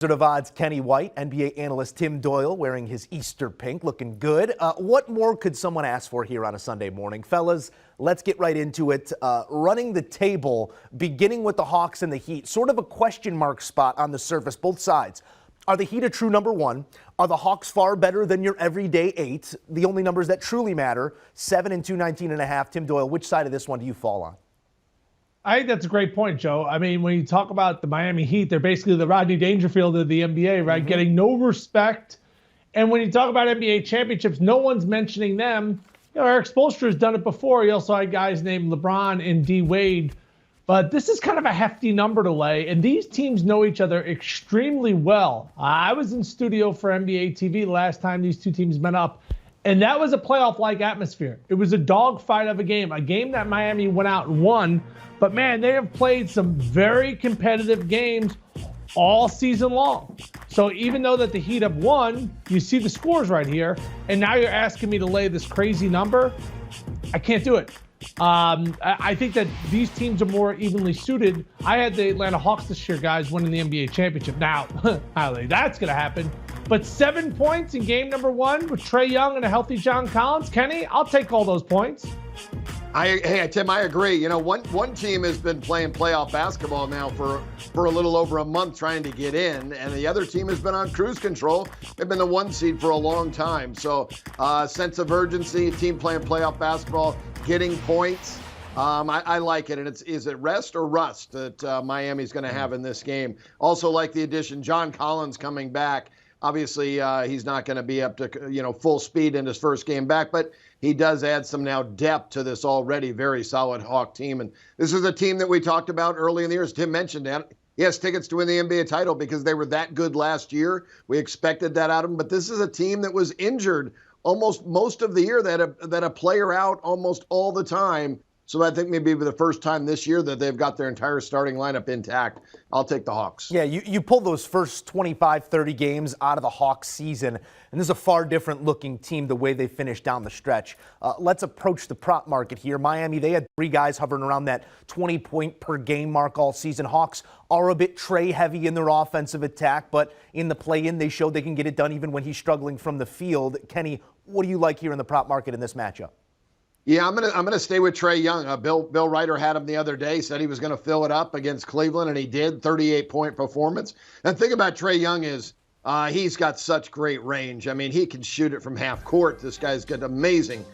Wizard of Odds Kenny White, NBA analyst Tim Doyle wearing his Easter pink, looking good. What more could someone ask for here on a Sunday morning? Fellas, let's get right into it. Running the table, beginning with the Hawks and the Heat, sort of a question mark spot on the surface, both sides. Are the Heat a true number one? Are the Hawks far better than your everyday 8? The only numbers that truly matter, 7 and 2, 19.5. Tim Doyle, which side of this one do you fall on? I think that's a great point, Joe. I mean, when you talk about the Miami Heat, they're basically the Rodney Dangerfield of the NBA, right? Getting no respect. And when you talk about NBA championships, no one's mentioning them. You know, Eric Spoelstra has done it before. He also had guys named LeBron and D. Wade. But this is kind of a hefty number to lay, and these teams know each other extremely well. I was in studio for NBA TV last time these two teams met up, and that was a playoff-like atmosphere. It was a dogfight of a game that Miami went out and won. But, man, they have played some very competitive games all season long. So even though that the Heat have won, you see the scores right here, and now you're asking me to lay this crazy number. I can't do it. I think that these teams are more evenly suited. I had the Atlanta Hawks this year, guys, winning the NBA championship. Now, I don't think that's going to happen. But 7 points in game number 1 with Trae Young and a healthy John Collins. Kenny, I'll take all those points. Hey, Tim, I agree. You know, one team has been playing playoff basketball now for a little over a month trying to get in, and the other team has been on cruise control. They've been the 1 seed for a long time. So sense of urgency, team playing playoff basketball, getting points. I like it. And is it rest or rust that Miami's going to have in this game? Also like the addition, John Collins coming back. Obviously, he's not going to be up to, full speed in his first game back, but he does add some now depth to this already very solid Hawk team. And this is a team that we talked about early in the year, as Tim mentioned, that he has tickets to win the NBA title because they were that good last year. We expected that out of them, but this is a team that was injured almost most of the year, that a player out almost all the time. So I think maybe for the first time this year that they've got their entire starting lineup intact. I'll take the Hawks. Yeah, you pull those first 25, 30 games out of the Hawks season, and this is a far different looking team the way they finished down the stretch. Let's approach the prop market here. Miami, they had 3 guys hovering around that 20-point per game mark all season. Hawks are a bit Trae heavy in their offensive attack, but in the play-in, they showed they can get it done even when he's struggling from the field. Kenny, what do you like here in the prop market in this matchup? Yeah, I'm gonna stay with Trae Young. Bill Ryder had him the other day, said he was going to fill it up against Cleveland, and he did. 38-point performance. And the thing about Trae Young is he's got such great range. I mean, he can shoot it from half court. This guy's got amazing.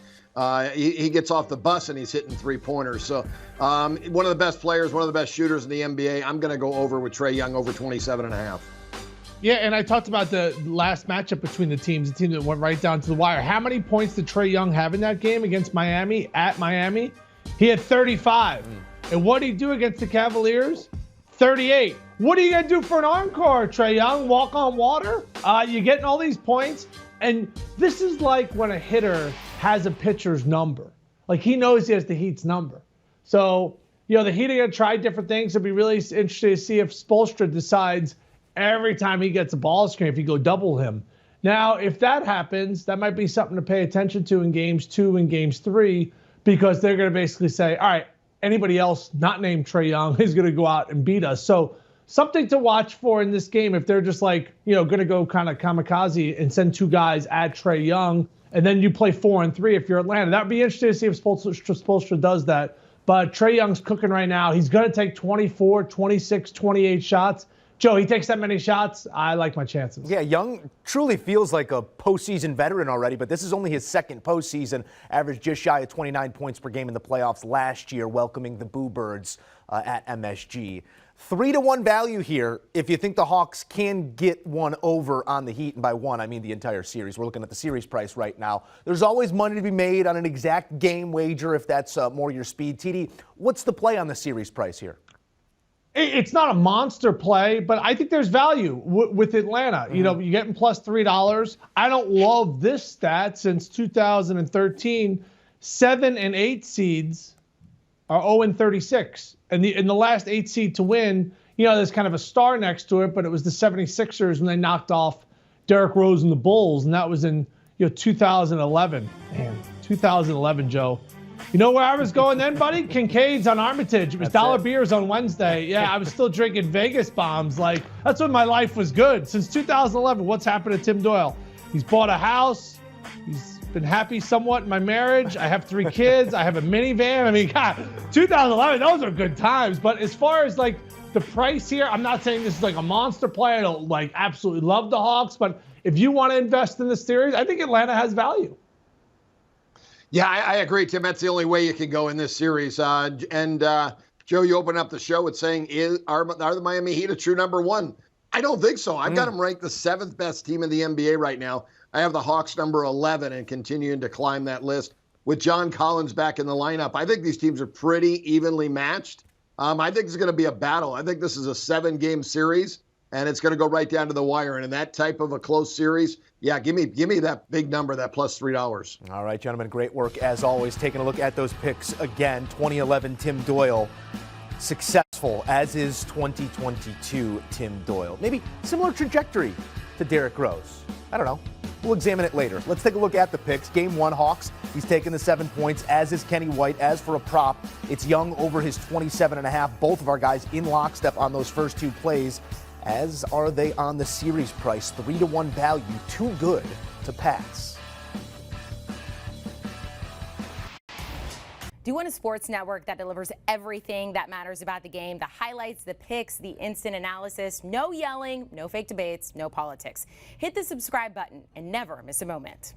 He gets off the bus and he's hitting 3-pointers. So one of the best players, one of the best shooters in the NBA. I'm going to go over with Trae Young over 27.5. Yeah, and I talked about the last matchup between the teams, the team that went right down to the wire. How many points did Trae Young have in that game against Miami, at Miami? He had 35. And what did he do against the Cavaliers? 38. What are you going to do for an encore, Trae Young? Walk on water? You're getting all these points. And this is like when a hitter has a pitcher's number. Like, he knows he has the Heat's number. So, the Heat are going to try different things. It'll be really interesting to see if Spoelstra decides every time he gets a ball screen, if you go double him. Now, if that happens, that might be something to pay attention to in games 2 and games 3, because they're going to basically say, all right, anybody else not named Trae Young is going to go out and beat us. So something to watch for in this game if they're just like, going to go kind of kamikaze and send 2 guys at Trae Young, and then you play 4 and 3 if you're Atlanta. That would be interesting to see if Spoelstra does that. But Trae Young's cooking right now. He's going to take 24, 26, 28 shots. Joe, he takes that many shots. I like my chances. Yeah, Young truly feels like a postseason veteran already, but this is only his second postseason. Averaged just shy of 29 points per game in the playoffs last year, welcoming the Boo Birds at MSG. 3-1 value here if you think the Hawks can get one over on the Heat, and by one, I mean the entire series. We're looking at the series price right now. There's always money to be made on an exact game wager if that's more your speed. TD, what's the play on the series price here? It's not a monster play, but I think there's value with Atlanta. You're getting plus $3. I don't love this stat. Since 2013, 7 and 8 seeds are 0 and 36. And in the last 8 seed to win, there's kind of a star next to it, but it was the 76ers when they knocked off Derrick Rose and the Bulls, and that was in 2011. Man, 2011, Joe. You know where I was going then, buddy? Kincaid's on Armitage. It was $1 beers on Wednesday. Yeah, I was still drinking Vegas bombs. Like, that's when my life was good. Since 2011, what's happened to Tim Doyle? He's bought a house. He's been happy somewhat in my marriage. I have 3 kids. I have a minivan. I mean, God, 2011, those are good times. But as far as like the price here, I'm not saying this is like a monster play. I don't like absolutely love the Hawks, but if you want to invest in the series, I think Atlanta has value. Yeah, I agree, Tim. That's the only way you can go in this series. Joe, you open up the show with saying, are the Miami Heat a true number 1? I don't think so. I've got them ranked the 7th best team in the NBA right now. I have the Hawks number 11 and continuing to climb that list with John Collins back in the lineup. I think these teams are pretty evenly matched. I think it's going to be a battle. I think this is a 7-game series, and it's going to go right down to the wire. And in that type of a close series, yeah, give me that big number, that plus $3. All right, gentlemen, great work as always. Taking a look at those picks again. 2011 Tim Doyle, successful, as is 2022 Tim Doyle. Maybe similar trajectory to Derrick Rose. I don't know. We'll examine it later. Let's take a look at the picks. Game 1, Hawks. He's taking the 7 points, as is Kenny White. As for a prop, it's Young over his 27.5. Both of our guys in lockstep on those first 2 plays, as are they on the series price. 3-1 value, too good to pass. Do you want a sports network that delivers everything that matters about the game? The highlights, the picks, the instant analysis, no yelling, no fake debates, no politics. Hit the subscribe button and never miss a moment.